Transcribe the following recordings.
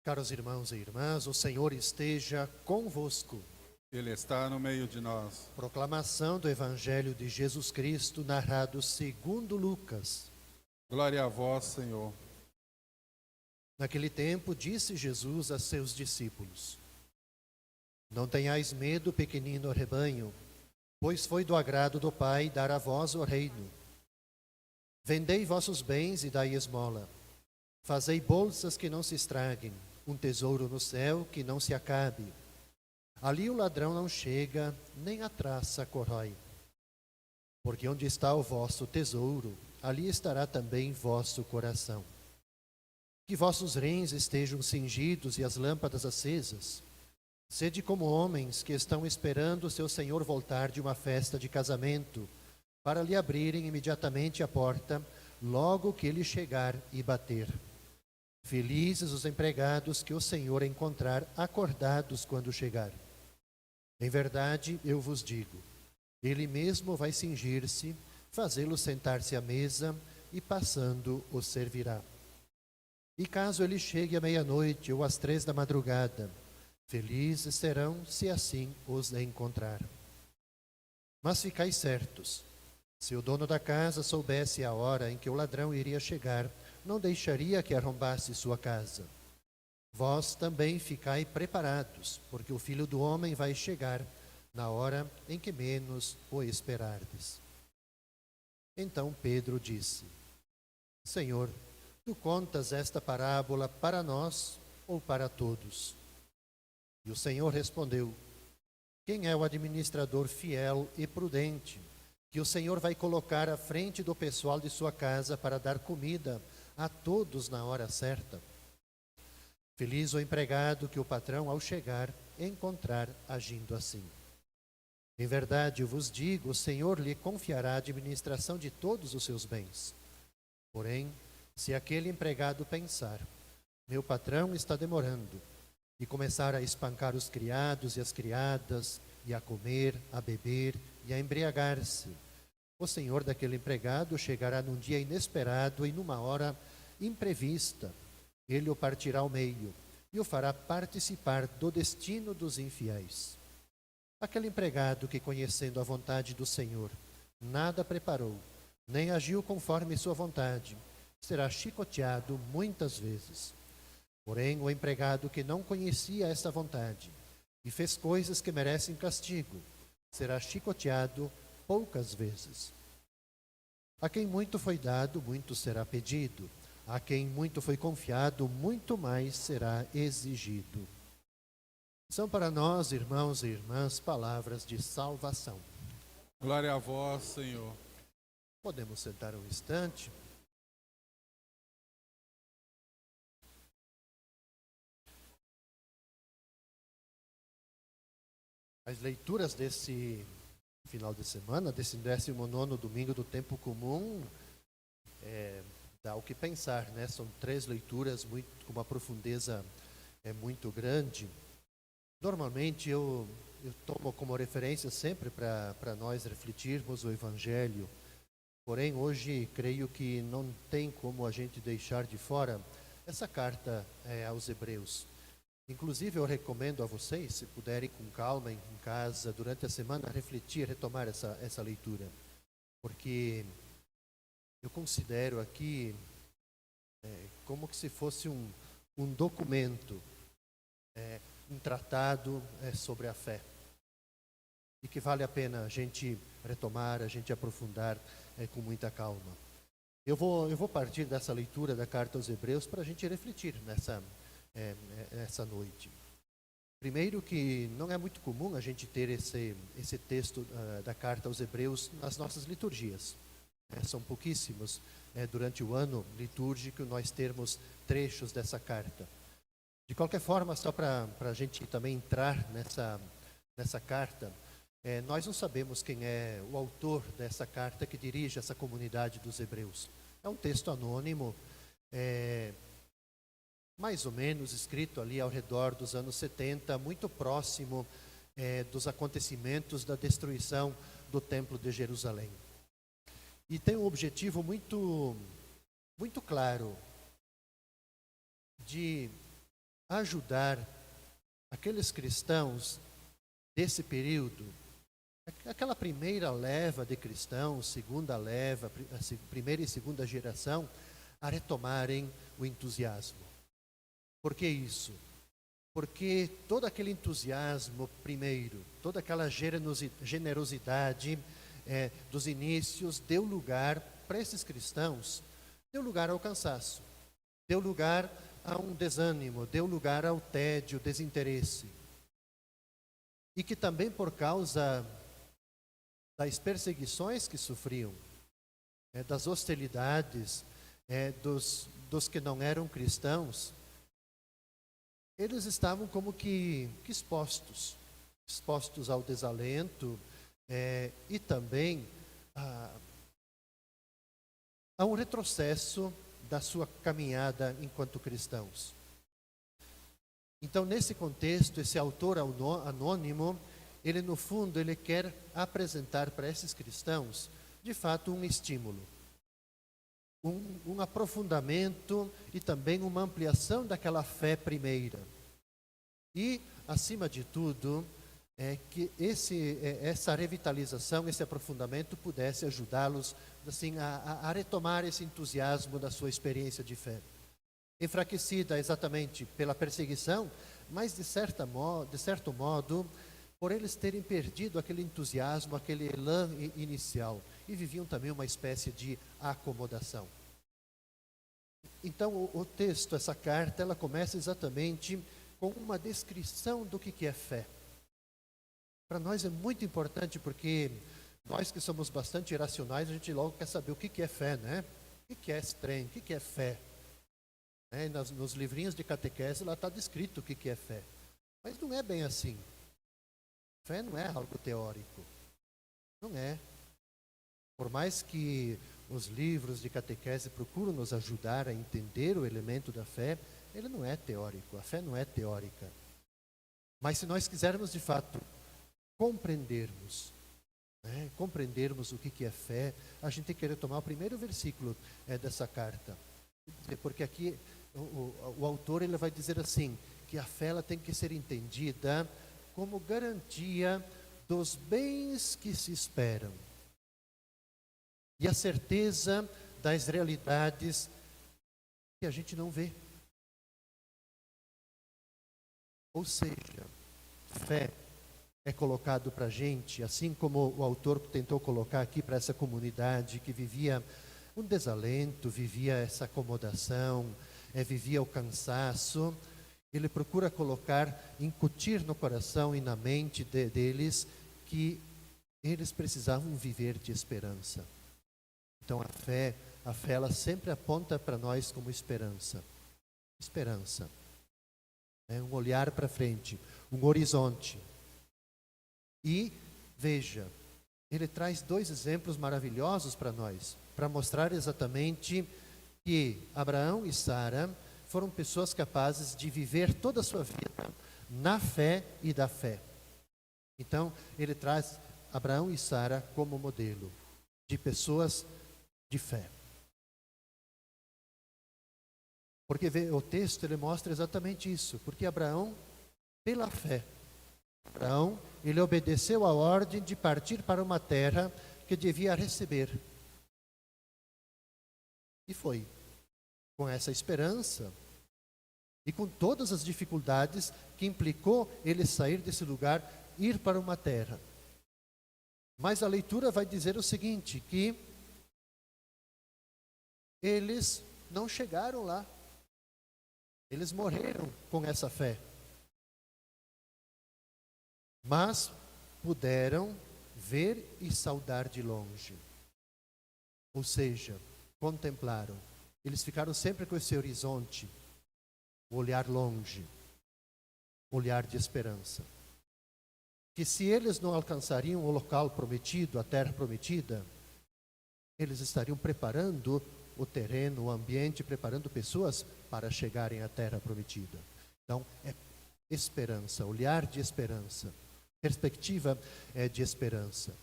Caros irmãos e irmãs, o Senhor esteja convosco. Ele está no meio de nós. Proclamação do Evangelho de Jesus Cristo, narrado segundo Lucas. Glória a vós, Senhor. Naquele tempo, disse Jesus a seus discípulos: Não tenhais medo, pequenino rebanho, pois foi do agrado do Pai dar a vós o reino. Vendei vossos bens e dai esmola. Fazei bolsas que não se estraguem, um tesouro no céu que não se acabe. Ali o ladrão não chega, nem a traça corrói. Porque onde está o vosso tesouro, ali estará também vosso coração. Que vossos rins estejam cingidos e as lâmpadas acesas. Sede como homens que estão esperando seu senhor voltar de uma festa de casamento, para lhe abrirem imediatamente a porta, logo que ele chegar e bater. Felizes os empregados que o Senhor encontrar acordados quando chegar. Em verdade, eu vos digo, ele mesmo vai cingir-se, fazê-lo sentar-se à mesa e, passando, o servirá. E caso ele chegue à meia-noite ou às 3 da madrugada, felizes serão se assim os encontrar. Mas ficai certos, se o dono da casa soubesse a hora em que o ladrão iria chegar, não deixaria que arrombasse sua casa. Vós também ficai preparados, porque o Filho do Homem vai chegar na hora em que menos o esperardes. Então Pedro disse: Senhor, tu contas esta parábola para nós ou para todos? E o Senhor respondeu: Quem é o administrador fiel e prudente, que o Senhor vai colocar à frente do pessoal de sua casa para dar comida a todos na hora certa? Feliz o empregado que o patrão, ao chegar, encontrar agindo assim. Em verdade, eu vos digo, o Senhor lhe confiará a administração de todos os seus bens. Porém, se aquele empregado pensar, meu patrão está demorando, e começar a espancar os criados e as criadas, e a comer, a beber e a embriagar-se, o senhor daquele empregado chegará num dia inesperado e numa hora imprevista. Ele o partirá ao meio e o fará participar do destino dos infiéis. Aquele empregado que, conhecendo a vontade do Senhor, nada preparou, nem agiu conforme sua vontade, será chicoteado muitas vezes. Porém, o empregado que não conhecia essa vontade e fez coisas que merecem castigo, será chicoteado poucas vezes. A quem muito foi dado, muito será pedido. A quem muito foi confiado, muito mais será exigido. São para nós, irmãos e irmãs, palavras de salvação. Glória a vós, Senhor. Podemos sentar um instante. As leituras desse final de semana, desse 19º domingo do tempo comum, dá o que pensar, né? São 3 leituras com uma profundeza muito grande. Normalmente eu tomo como referência sempre para nós refletirmos o Evangelho. Porém, hoje creio que não tem como a gente deixar de fora essa carta aos Hebreus. Inclusive, eu recomendo a vocês, se puderem com calma em casa, durante a semana, refletir, retomar essa leitura. Porque eu considero aqui como que se fosse um documento, um tratado sobre a fé. E que vale a pena a gente retomar, a gente aprofundar com muita calma. Eu vou partir dessa leitura da carta aos Hebreus para a gente refletir essa noite. Primeiro, que não é muito comum a gente ter esse texto da carta aos Hebreus nas nossas liturgias. São pouquíssimos durante o ano litúrgico nós termos trechos dessa carta. De qualquer forma, só para a gente também entrar nessa carta, nós não sabemos quem é o autor dessa carta que dirige essa comunidade dos Hebreus. É um texto anônimo, mais ou menos escrito ali ao redor dos anos 70, muito próximo dos acontecimentos da destruição do Templo de Jerusalém. E tem um objetivo muito claro de ajudar aqueles cristãos desse período, aquela primeira leva de cristãos, segunda leva, primeira e segunda geração, a retomarem o entusiasmo. Por que isso? Porque todo aquele entusiasmo primeiro, toda aquela generosidade dos inícios, deu lugar para esses cristãos, deu lugar ao cansaço, deu lugar a um desânimo, deu lugar ao tédio, desinteresse. E que também por causa das perseguições que sofriam, das hostilidades, dos que não eram cristãos, eles estavam como que expostos ao desalento e também a um retrocesso da sua caminhada enquanto cristãos. Então, nesse contexto, esse autor anônimo, ele no fundo, ele quer apresentar para esses cristãos, de fato, um estímulo, um aprofundamento e também uma ampliação daquela fé primeira. E, acima de tudo, que essa revitalização, esse aprofundamento pudesse ajudá-los assim, a retomar esse entusiasmo da sua experiência de fé. Enfraquecida exatamente pela perseguição, mas de certo modo, por eles terem perdido aquele entusiasmo, aquele elan inicial, e viviam também uma espécie de acomodação. Então o texto, essa carta, ela começa exatamente com uma descrição do que é fé. Para nós é muito importante porque nós que somos bastante irracionais, a gente logo quer saber o que é fé, né? O que é esse trem? O que é fé? Nos livrinhos de catequese lá está descrito o que é fé. Mas não é bem assim. Fé não é algo teórico. Não é. Por mais que os livros de catequese procuram nos ajudar a entender o elemento da fé, ele não é teórico. A fé não é teórica. Mas se nós quisermos de fato compreendermos o que é fé, a gente tem que retomar o primeiro versículo dessa carta. Porque aqui o autor ele vai dizer assim, que a fé ela tem que ser entendida como garantia dos bens que se esperam e a certeza das realidades que a gente não vê. Ou seja, fé é colocado para a gente, assim como o autor tentou colocar aqui para essa comunidade que vivia um desalento, vivia essa acomodação, vivia o cansaço, ele procura colocar, incutir no coração e na mente deles que eles precisavam viver de esperança. Então a fé ela sempre aponta para nós como esperança. Esperança. Um olhar para frente, um horizonte. E, veja, ele traz dois exemplos maravilhosos para nós, para mostrar exatamente que Abraão e Sara foram pessoas capazes de viver toda a sua vida na fé e da fé. Então, ele traz Abraão e Sara como modelo de pessoas de fé. Porque o texto ele mostra exatamente isso, porque Abraão, pela fé, ele obedeceu a ordem de partir para uma terra que devia receber. E foi. Com essa esperança e com todas as dificuldades que implicou ele sair desse lugar, ir para uma terra. Mas a leitura vai dizer o seguinte, que eles não chegaram lá. Eles morreram com essa fé. Mas puderam ver e saudar de longe. Ou seja, contemplaram. Eles ficaram sempre com esse horizonte, o olhar longe, olhar de esperança. Que se eles não alcançariam o local prometido, a terra prometida, eles estariam preparando o terreno, o ambiente, preparando pessoas para chegarem à terra prometida. Então, é esperança, olhar de esperança, perspectiva de esperança.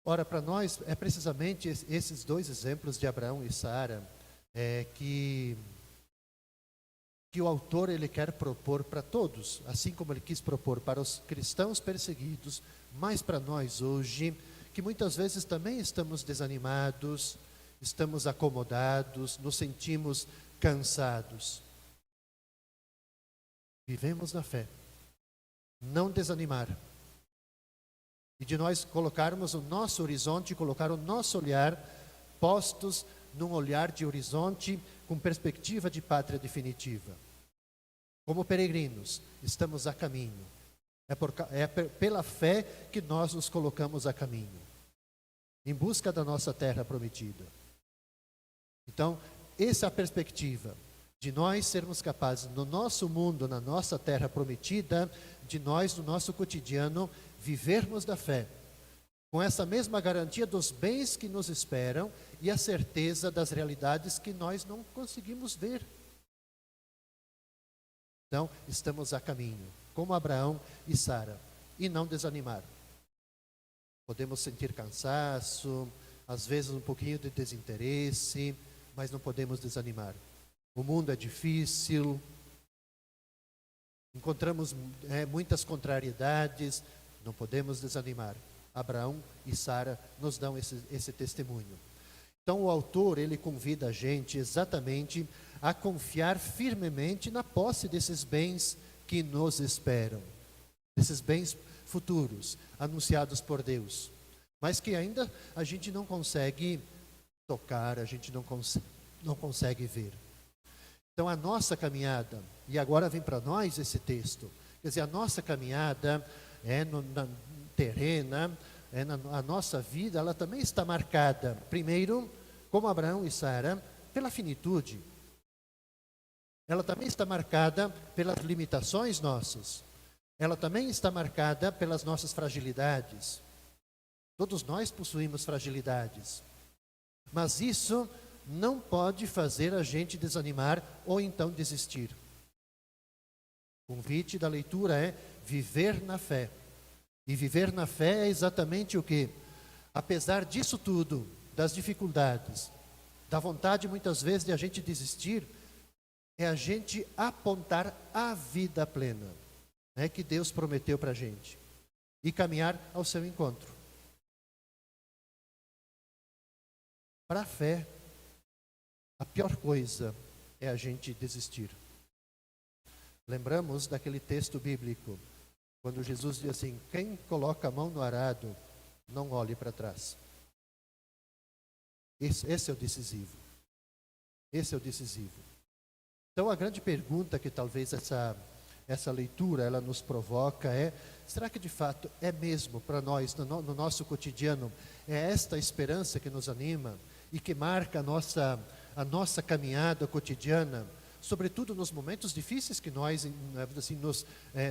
Ora, para nós, é precisamente esses dois exemplos de Abraão e Sara que que o autor ele quer propor para todos, assim como ele quis propor para os cristãos perseguidos, mas para nós hoje, que muitas vezes também estamos desanimados, estamos acomodados, nos sentimos cansados. Vivemos na fé, não desanimar. E de nós colocarmos o nosso horizonte, colocar o nosso olhar postos num olhar de horizonte com perspectiva de pátria definitiva. Como peregrinos, estamos a caminho. Pela fé que nós nos colocamos a caminho, em busca da nossa terra prometida. Então, essa é a perspectiva de nós sermos capazes, no nosso mundo, na nossa terra prometida, de nós, no nosso cotidiano, vivermos da fé, com essa mesma garantia dos bens que nos esperam e a certeza das realidades que nós não conseguimos ver. Então, estamos a caminho, como Abraão e Sara, e não desanimar. Podemos sentir cansaço, às vezes um pouquinho de desinteresse, mas não podemos desanimar. O mundo é difícil, encontramos muitas contrariedades, não podemos desanimar. Abraão e Sara nos dão esse testemunho. Então o autor, ele convida a gente exatamente a confiar firmemente na posse desses bens que nos esperam, desses bens futuros, anunciados por Deus, mas que ainda a gente não consegue tocar, a gente não consegue ver. Então a nossa caminhada, e agora vem para nós esse texto, quer dizer, a nossa caminhada terrena, a nossa vida, ela também está marcada, primeiro, como Abraão e Sara, pela finitude. Ela também está marcada pelas limitações nossas. Ela também está marcada pelas nossas fragilidades. Todos nós possuímos fragilidades. Mas isso não pode fazer a gente desanimar ou então desistir. O convite da leitura é viver na fé. E viver na fé é exatamente o que? Apesar disso tudo, das dificuldades, da vontade muitas vezes de a gente desistir, é a gente apontar a vida plena, né, que Deus prometeu para a gente, e caminhar ao seu encontro. Para a fé, a pior coisa é a gente desistir. Lembramos daquele texto bíblico, quando Jesus diz assim: quem coloca a mão no arado, não olhe para trás. Esse é o decisivo. Esse é o decisivo. Então a grande pergunta que talvez essa leitura ela nos provoca é: será que de fato é mesmo para nós, no nosso cotidiano, é esta esperança que nos anima e que marca a nossa caminhada cotidiana, sobretudo nos momentos difíceis que nós assim,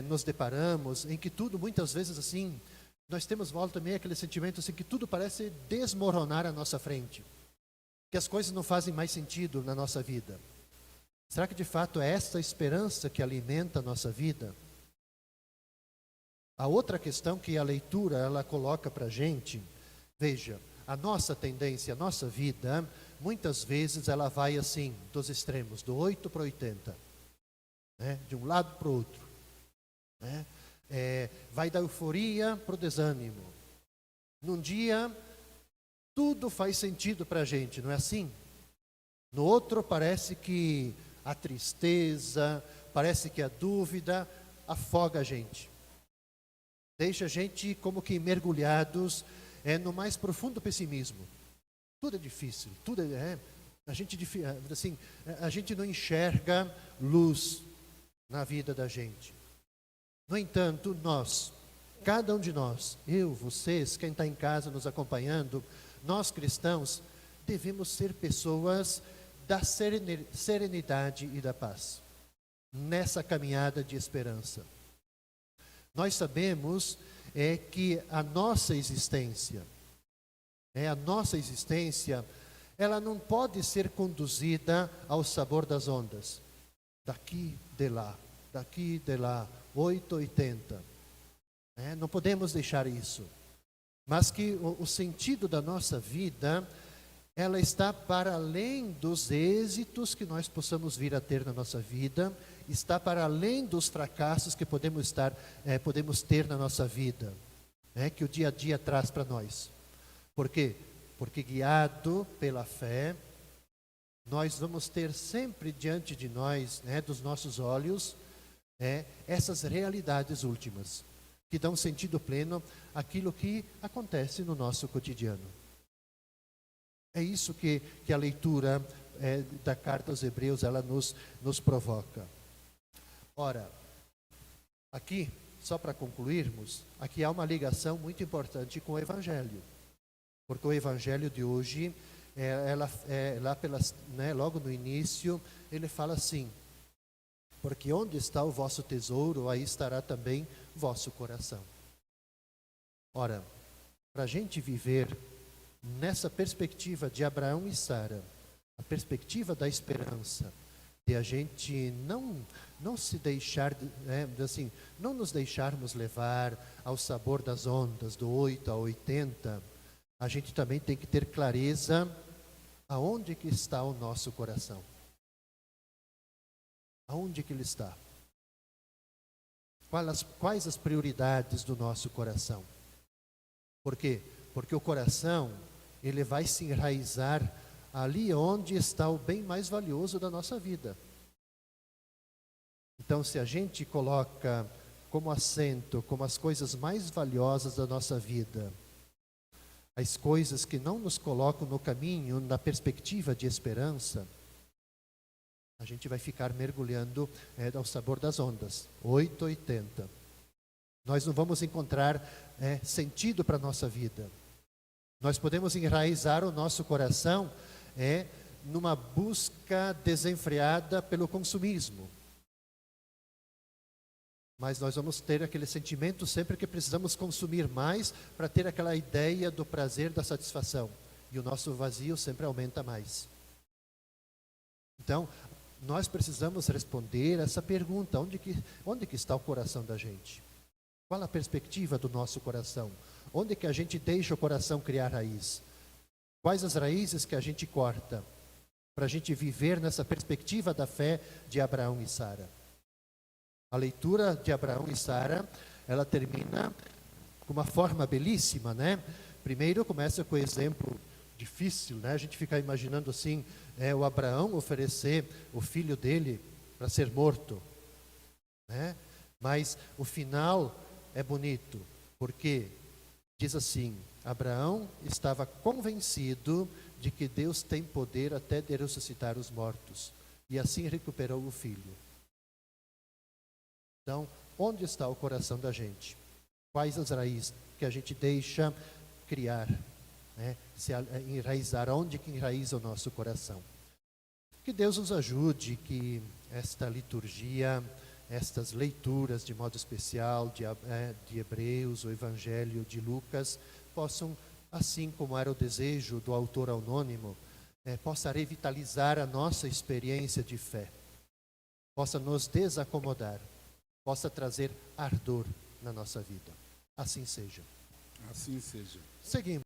nos deparamos, em que tudo muitas vezes assim, nós temos volta também aquele sentimento assim, que tudo parece desmoronar à nossa frente, que as coisas não fazem mais sentido na nossa vida. Será que de fato é essa esperança que alimenta a nossa vida? A outra questão que a leitura ela coloca para a gente, veja, a nossa tendência, a nossa vida, muitas vezes ela vai assim, dos extremos, do 8 para 80, né? De um lado para o outro, né? Vai da euforia para o desânimo. Num dia, tudo faz sentido para a gente, não é assim? No outro parece que a tristeza, parece que a dúvida afoga a gente. Deixa a gente como que mergulhados no mais profundo pessimismo. Tudo é difícil, a gente não enxerga luz na vida da gente. No entanto, nós, cada um de nós, eu, vocês, quem está em casa nos acompanhando, nós cristãos, devemos ser pessoas da serenidade e da paz, nessa caminhada de esperança. Nós sabemos que a nossa existência, ela não pode ser conduzida ao sabor das ondas, daqui, de lá, 880. Não podemos deixar isso. Mas que o sentido da nossa vida ela está para além dos êxitos que nós possamos vir a ter na nossa vida, está para além dos fracassos que podemos ter na nossa vida, que o dia a dia traz para nós. Por quê? Porque guiado pela fé, nós vamos ter sempre diante de nós, dos nossos olhos, essas realidades últimas, que dão sentido pleno àquilo que acontece no nosso cotidiano. É isso que a leitura da carta aos Hebreus ela nos provoca. Ora, aqui, só para concluirmos, aqui há uma ligação muito importante com o Evangelho. Porque o Evangelho de hoje, logo no início, ele fala assim: porque onde está o vosso tesouro, aí estará também o vosso coração. Ora, para a gente viver nessa perspectiva de Abraão e Sara, a perspectiva da esperança, de a gente não se deixar, não nos deixarmos levar ao sabor das ondas, do 8 a 80, a gente também tem que ter clareza aonde que está o nosso coração. Aonde que ele está? Quais as prioridades do nosso coração? Por quê? Porque o coração, ele vai se enraizar ali onde está o bem mais valioso da nossa vida. Então, se a gente coloca como assento, como as coisas mais valiosas da nossa vida, as coisas que não nos colocam no caminho, na perspectiva de esperança, a gente vai ficar mergulhando ao sabor das ondas, 880. Nós não vamos encontrar sentido para a nossa vida. Nós podemos enraizar o nosso coração numa busca desenfreada pelo consumismo. Mas nós vamos ter aquele sentimento sempre que precisamos consumir mais para ter aquela ideia do prazer, da satisfação. E o nosso vazio sempre aumenta mais. Então, nós precisamos responder essa pergunta: onde que está o coração da gente? Qual a perspectiva do nosso coração? Onde que a gente deixa o coração criar raiz? Quais as raízes que a gente corta para a gente viver nessa perspectiva da fé de Abraão e Sara? A leitura de Abraão e Sara, ela termina com uma forma belíssima, Primeiro começa com o exemplo difícil, A gente fica imaginando assim, o Abraão oferecer o filho dele para ser morto, Mas o final é bonito, porque diz assim: Abraão estava convencido de que Deus tem poder até de ressuscitar os mortos, e assim recuperou o filho. Então, onde está o coração da gente? Quais as raízes que a gente deixa criar, se enraizar? Onde que enraiza o nosso coração? Que Deus nos ajude, que esta liturgia, estas leituras de modo especial de Hebreus, o Evangelho de Lucas, possam, assim como era o desejo do autor anônimo, possa revitalizar a nossa experiência de fé, possa nos desacomodar, possa trazer ardor na nossa vida. Assim seja. Assim seja. Seguimos.